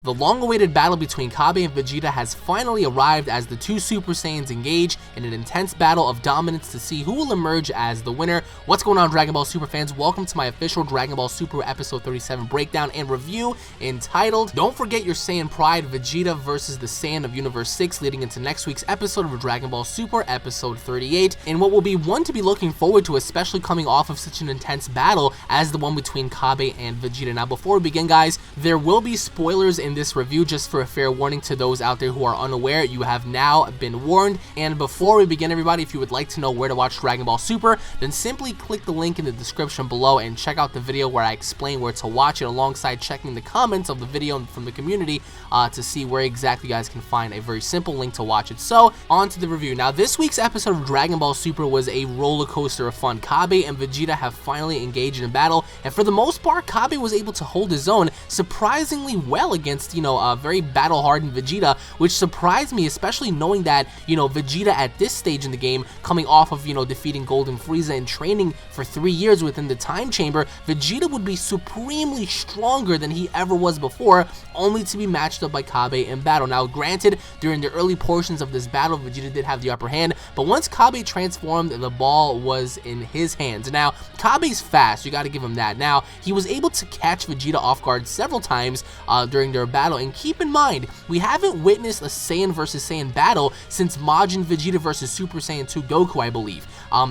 The long-awaited battle between Cabe and Vegeta has finally arrived as the two Super Saiyans engage in an intense battle of dominance to see who will emerge as the winner. What's going on, Dragon Ball Super fans? Welcome to my official Dragon Ball Super Episode 37 breakdown and review entitled Don't Forget Your Saiyan Pride, Vegeta versus the Saiyan of Universe 6, leading into next week's episode of Dragon Ball Super Episode 38, and what will be one to be looking forward to, especially coming off of such an intense battle as the one between Cabe and Vegeta. Now, before we begin, guys, there will be spoilers in this review, just for a fair warning to those out there who are unaware. You have now been warned. And before we begin, everybody, if you would like to know where to watch Dragon Ball Super, then simply click the link in the description below and check out the video where I explain where to watch it, alongside checking the comments of the video from the community to see where exactly you guys can find a very simple link to watch it. So, on to the review. Now, this week's episode of Dragon Ball Super was a roller coaster of fun. Cabe and Vegeta have finally engaged in battle, and for the most part, Cabe was able to hold his own surprisingly well against, a very battle-hardened Vegeta, which surprised me, especially knowing that, Vegeta at this stage in the game, coming off of, defeating Golden Frieza and training for 3 years within the time chamber, Vegeta would be supremely stronger than he ever was before, only to be matched up by Cabe in battle. Now, granted, during the early portions of this battle, Vegeta did have the upper hand, but once Cabe transformed, the ball was in his hands. Now, Cabe's fast, you gotta give him that. Now, he was able to catch Vegeta off guard several times during their battle, and keep in mind, we haven't witnessed a Saiyan versus Saiyan battle since Majin Vegeta versus Super Saiyan 2 Goku, I believe.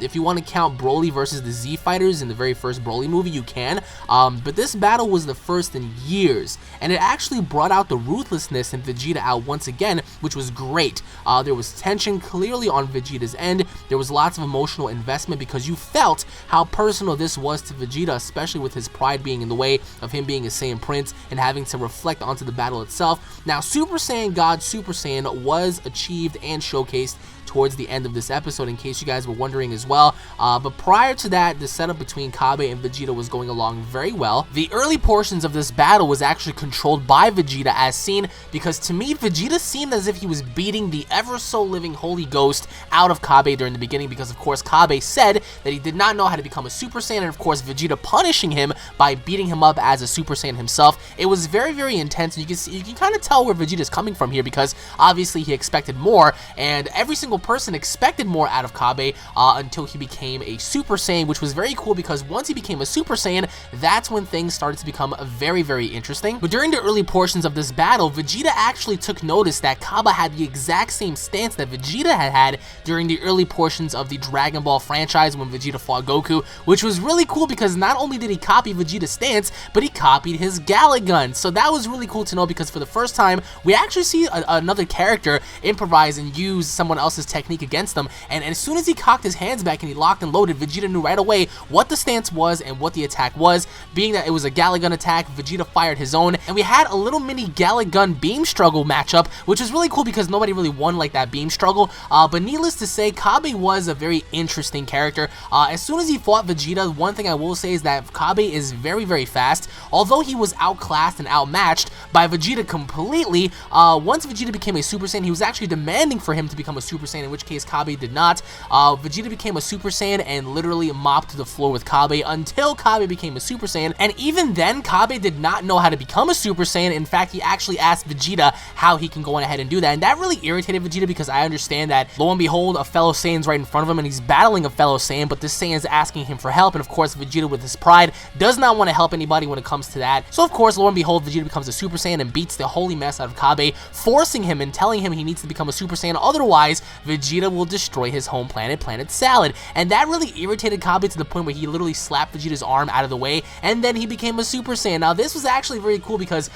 If you want to count Broly versus the Z Fighters in the very first Broly movie, you can, but this battle was the first in years, and it actually brought out the ruthlessness in Vegeta out once again, which was great. There was tension clearly on Vegeta's end. There was lots of emotional investment because you felt how personal this was to Vegeta, especially with his pride being in the way of him being a Saiyan Prince and having to reflect onto the battle itself. Now, Super Saiyan God Super Saiyan was achieved and showcased towards the end of this episode, in case you guys were wondering as well. But prior to that, the setup between Cabe and Vegeta was going along very well. The early portions of this battle was actually controlled by Vegeta as seen, because to me, Vegeta seemed as if he was beating the ever-so-living Holy Ghost out of Cabe during the beginning, because of course Cabe said that he did not know how to become a Super Saiyan, and of course Vegeta punishing him by beating him up as a Super Saiyan himself. It was very, very intense, and you can kind of tell where Vegeta's coming from here, because obviously he expected more, and every single person expected more out of Cabe until he became a Super Saiyan, which was very cool, because once he became a Super Saiyan, that's when things started to become very, very interesting. But during the early portions of this battle, Vegeta actually took notice that Cabe had the exact same stance that Vegeta had during the early portions of the Dragon Ball franchise when Vegeta fought Goku, which was really cool because not only did he copy Vegeta's stance, but he copied his Galick Gun. So that was really cool to know, because for the first time, we actually see another character improvise and use someone else's technique against them, and as soon as he cocked his hands back and he locked and loaded, Vegeta knew right away what the stance was and what the attack was. Being that it was a Galick Gun attack, Vegeta fired his own, and we had a little mini Galick Gun beam struggle matchup, which was really cool because nobody really won like that beam struggle, but needless to say, Cabe was a very interesting character. As soon as he fought Vegeta, one thing I will say is that Cabe is very, very fast, although he was outclassed and outmatched by Vegeta completely. Once Vegeta became a Super Saiyan, he was actually demanding for him to become a Super Saiyan, in which case Cabe did not. Vegeta became a Super Saiyan and literally mopped the floor with Cabe until Cabe became a Super Saiyan, and even then, Cabe did not know how to become a Super Saiyan. In fact, he actually asked Vegeta how he can go on ahead and do that, and that really irritated Vegeta, because I understand that, lo and behold, a fellow Saiyan's right in front of him and he's battling a fellow Saiyan, but this Saiyan's asking him for help, and of course Vegeta, with his pride, does not want to help anybody when it comes to that. So of course, lo and behold, Vegeta becomes a Super Saiyan and beats the holy mess out of Cabe, forcing him and telling him he needs to become a Super Saiyan, otherwise Vegeta will destroy his home planet, Planet Salad. And that really irritated Cabe to the point where he literally slapped Vegeta's arm out of the way, and then he became a Super Saiyan. Now, this was actually very cool because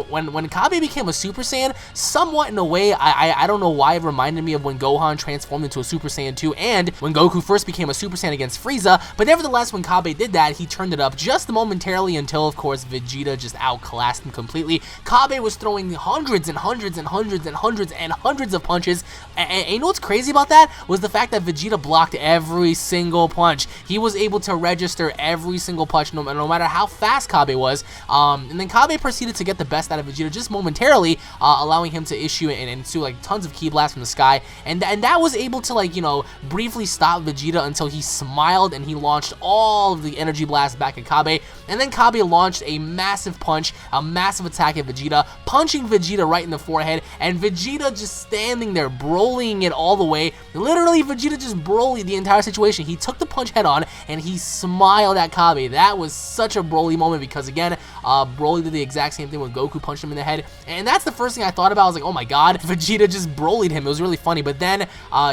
when Cabe became a Super Saiyan, somewhat in a way, I don't know why it reminded me of when Gohan transformed into a Super Saiyan 2 and when Goku first became a Super Saiyan against Frieza, but nevertheless, when Cabe did that, he turned it up just momentarily until, of course, Vegeta just outclassed him completely. Cabe was throwing hundreds and hundreds and hundreds and hundreds and hundreds of punches, and you know what's crazy about that was the fact that Vegeta blocked blocked every single punch. He was able to register every single punch, no matter how fast Cabe was. And then Cabe proceeded to get the best out of Vegeta just momentarily, allowing him to issue and ensue like tons of ki blasts from the sky. And that was able to, like, you know, briefly stop Vegeta until he smiled and he launched all of the energy blasts back at Cabe. And then Cabe launched a massive punch, a massive attack at Vegeta, punching Vegeta right in the forehead, and Vegeta just standing there, brolying it all the way. Literally, Vegeta just brolyed the entire situation. He took the punch head on, and he smiled at Cabe. That was such a Broly moment because, again, Broly did the exact same thing when Goku punched him in the head, and that's the first thing I thought about. I was like, oh my god, Vegeta just brolyed him. It was really funny, but then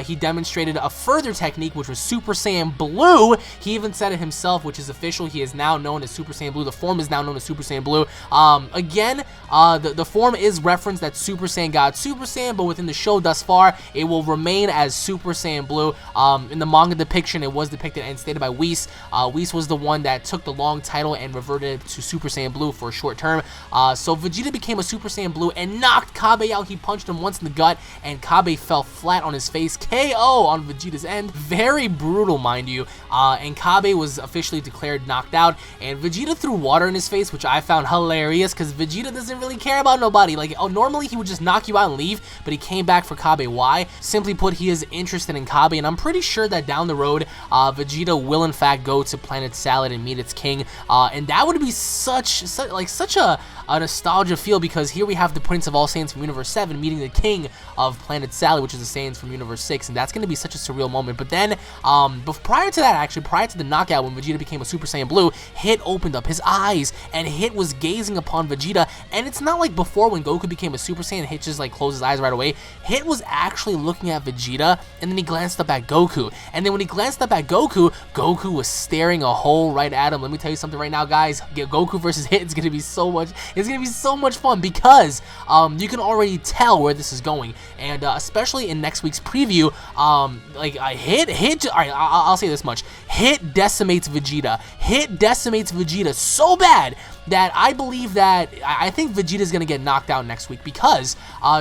he demonstrated a further technique, which was Super Saiyan Blue. He even said it himself, which is official. He is now known as Super Saiyan Blue. The form is now known as Super Saiyan Blue. Again, the form is referenced that Super Saiyan got Super Saiyan, but within the show thus far, it will remain as Super Saiyan Blue. In the manga depiction, it was depicted and stated by Whis. Whis was the one that took the long title and reverted to Super Saiyan Blue for a short term. So Vegeta became a Super Saiyan Blue and knocked Cabe out. He punched him once in the gut, and Cabe fell flat on his face. KO on Vegeta's end. Very brutal, mind you. And Cabe was officially declared knocked out, and Vegeta threw water in his face, which I found hilarious because Vegeta doesn't really care about nobody. Like, normally he would just knock you out and leave, but he came back for Cabe. Why? Simply put, he is interested in Cabe, and I'm pretty sure that down the road, Vegeta will in fact go to Planet Salad and meet its king, and that would be such a nostalgia feel, because here we have the Prince of All Saiyans from Universe 7 meeting the king of Planet Salad, which is the Saiyans from Universe 6, and that's going to be such a surreal moment. But then, prior to that, actually, prior to the knockout, when Vegeta became a Super Saiyan Blue, Hit opened up his eyes, and Hit was gazing upon Vegeta, and it's not like before when Goku became a Super Saiyan, Hit just like closed his eyes right away. Hit was actually looking at Vegeta, and then he glanced up at Goku, and then when he glanced up at Goku, Goku was staring a hole right at him. Let me tell you something right now, guys. Goku versus Hit is going to be so much fun, because you can already tell where this is going, and especially in next week's preview, Hit, all right, I'll say this much: Hit decimates Vegeta. Hit decimates Vegeta so bad that I believe that I think Vegeta's gonna get knocked out next week, because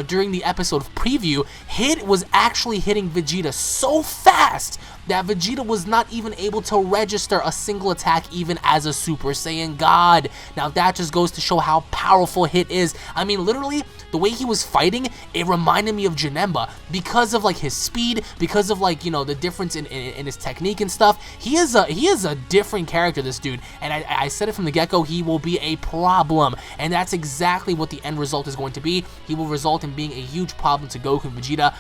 during the episode preview, Hit was actually hitting Vegeta so fast that Vegeta was not even able to register a single attack even as a Super Saiyan God. Now that just goes to show how powerful Hit is. I mean, literally, the way he was fighting, it reminded me of Janemba, because of like his speed, because of, like, you know, the difference in his technique and stuff. He is a different character, this dude, and I said it from the get-go, he will be a problem, and that's exactly what the end result is going to be. He will result in being a huge problem to Goku and Vegeta,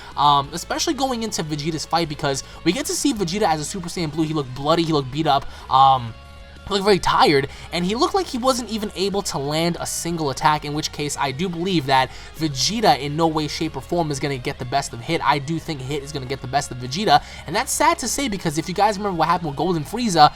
especially going into Vegeta's fight, because we get to see Vegeta as a Super Saiyan Blue. He looked bloody, he looked beat up, he looked very tired, and he looked like he wasn't even able to land a single attack, in which case I do believe that Vegeta in no way, shape, or form is going to get the best of Hit. I do think Hit is going to get the best of Vegeta, and that's sad to say, because if you guys remember what happened with Golden Frieza,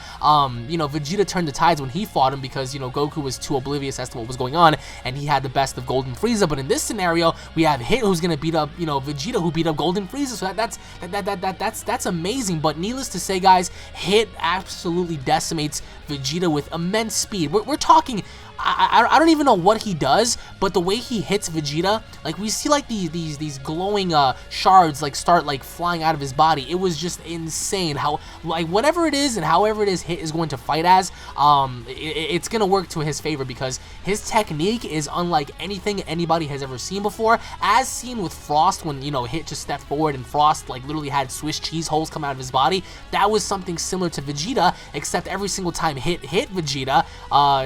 you know, Vegeta turned the tides when he fought him, because, you know, Goku was too oblivious as to what was going on, and he had the best of Golden Frieza. But in this scenario, we have Hit, who's going to beat up, you know, Vegeta, who beat up Golden Frieza, so that's amazing. But needless to say, guys, Hit absolutely decimates Vegeta with immense speed. We're talking, I don't even know what he does, but the way he hits Vegeta, like, we see like these glowing shards like start like flying out of his body. It was just insane how, like, whatever it is and however it is Hit is going to fight as, it's gonna work to his favor, because his technique is unlike anything anybody has ever seen before, as seen with Frost when, you know, Hit just stepped forward and Frost like literally had Swiss cheese holes come out of his body. That was something similar to Vegeta, except every single time Hit hit Vegeta,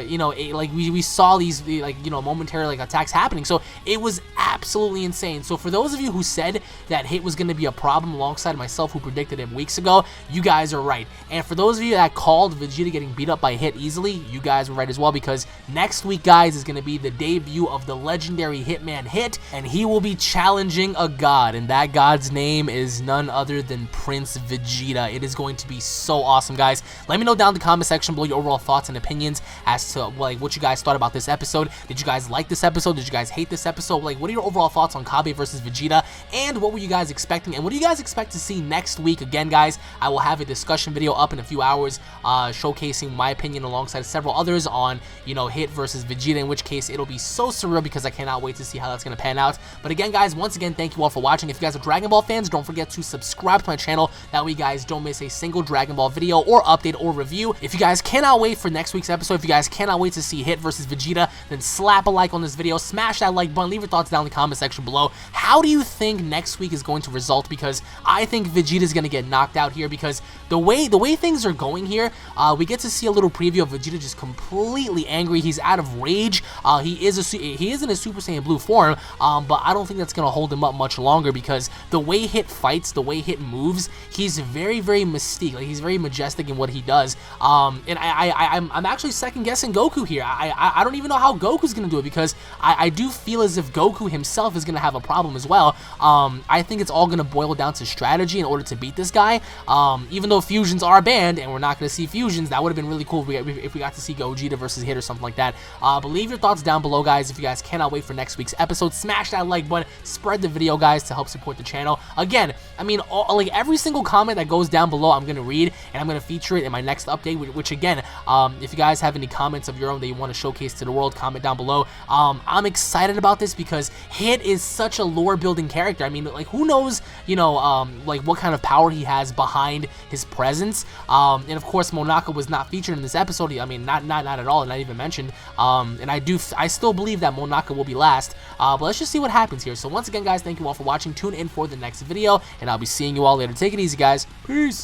you know, like we saw these, like, you know, momentary like attacks happening. So it was absolutely insane. So for those of you who said that Hit was going to be a problem alongside myself, who predicted him weeks ago, you guys are right. And for those of you that called Vegeta getting beat up by Hit easily, you guys were right as well, because next week, guys, is going to be the debut of the legendary Hitman Hit, and he will be challenging a god, and that god's name is none other than Prince Vegeta. It is going to be so awesome, guys. Let me know down in the comment section below your overall thoughts and opinions as to like what you guys thought about this episode. Did you guys like this episode? Did you guys hate this episode? Like, what are your overall thoughts on Cabe versus Vegeta? And what were you guys expecting? And what do you guys expect to see next week? Again, guys, I will have a discussion video up in a few hours showcasing my opinion alongside several others on, you know, Hit versus Vegeta, in which case it'll be so surreal because I cannot wait to see how that's going to pan out. But again, guys, once again, thank you all for watching. If you guys are Dragon Ball fans, don't forget to subscribe to my channel. That way you guys don't miss a single Dragon Ball video or update or review. If you guys cannot wait for next week's episode, if you guys cannot wait to see Hit versus Vegeta, then slap a like on this video, smash that like button, leave your thoughts down in the comment section below. How do you think next week is going to result? Because I think Vegeta is going to get knocked out here, because the way things are going here, we get to see a little preview of Vegeta just completely angry. He's out of rage. He is in a Super Saiyan Blue form, but I don't think that's going to hold him up much longer, because the way Hit fights, the way Hit moves, he's very, very mystique. Like, he's very majestic in what he does. And I'm actually second guessing Goku here. I don't even know how Goku's going to do it, because I do feel as if Goku himself is going to have a problem as well. I think it's all going to boil down to strategy in order to beat this guy. Even though fusions are banned and we're not going to see fusions, that would have been really cool if we got to see Gogeta versus Hit or something like that. But leave your thoughts down below, guys. If you guys cannot wait for next week's episode, smash that like button, spread the video, guys, to help support the channel. Again, I mean, like every single comment that goes down below, I'm going to read, and I'm going to feature it in my next update, which again, if you guys have any comments of your own that you want to showcase to the world, comment down below. I'm excited about this because Hit is such a lore building character. I mean, like, who knows, you know, like what kind of power he has behind his presence. And of course, Monaka was not featured in this episode. I mean, not at all, not even mentioned. And I still believe that Monaka will be last. But let's just see what happens here. So once again, guys, thank you all for watching. Tune in for the next video, and I'll be seeing you all later. Take it easy, guys. Peace.